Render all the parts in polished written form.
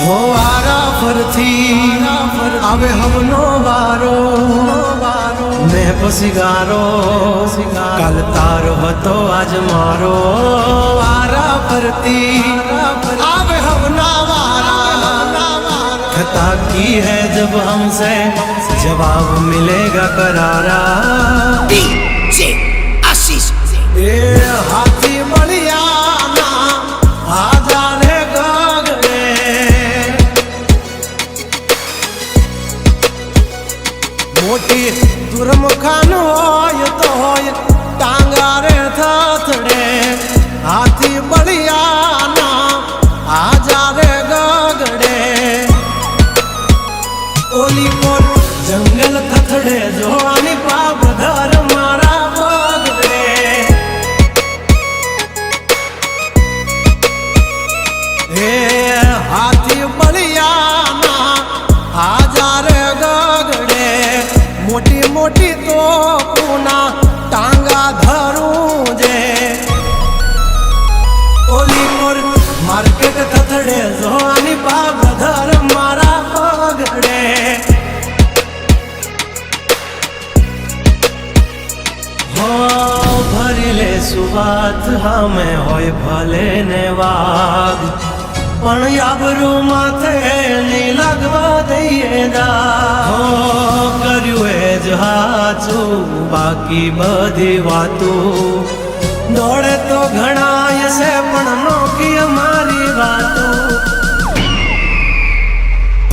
हो आरा फरथी आवे हमनो वारो मैं पसिगारो काल तारो हतो आज मारो आरा फरती आवे हमना वारा खता की है जब हमसे जवाब मिलेगा करारा DJ आशीष ए हाथी बलिया ना आजा रे गगने मोटी दुर्मुखान होय तो होय टांगा रे थथड़े हाथी बलिया ना आजा रे गगड़े ओली कोर जंगल थथड़े जोवानी पाप धर मारा बगड़े हे हाथी बलिया ना आजा रे गगड़े मोटी मोटी तो पूना टांगा धरूं जे ओली कोर मार्केट थथड़े जोवानी पाप धर मारा बगड़े भरी ले सुवात हमें होय भले ने वाग पण याबरू माथे नी लगवा दઈએ दा કર્યું એ જ હાચું બાકી બધી વાતો દોડે તો ઘણાય છે પણ નોકી અમારી વાતો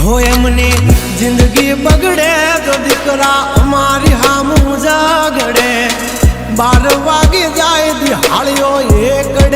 हो एमनी जिंदगी बगड़े तो दिकरा हमारी हामू जागड़े 12 वागे जाए दिहाड़ियों एकड़े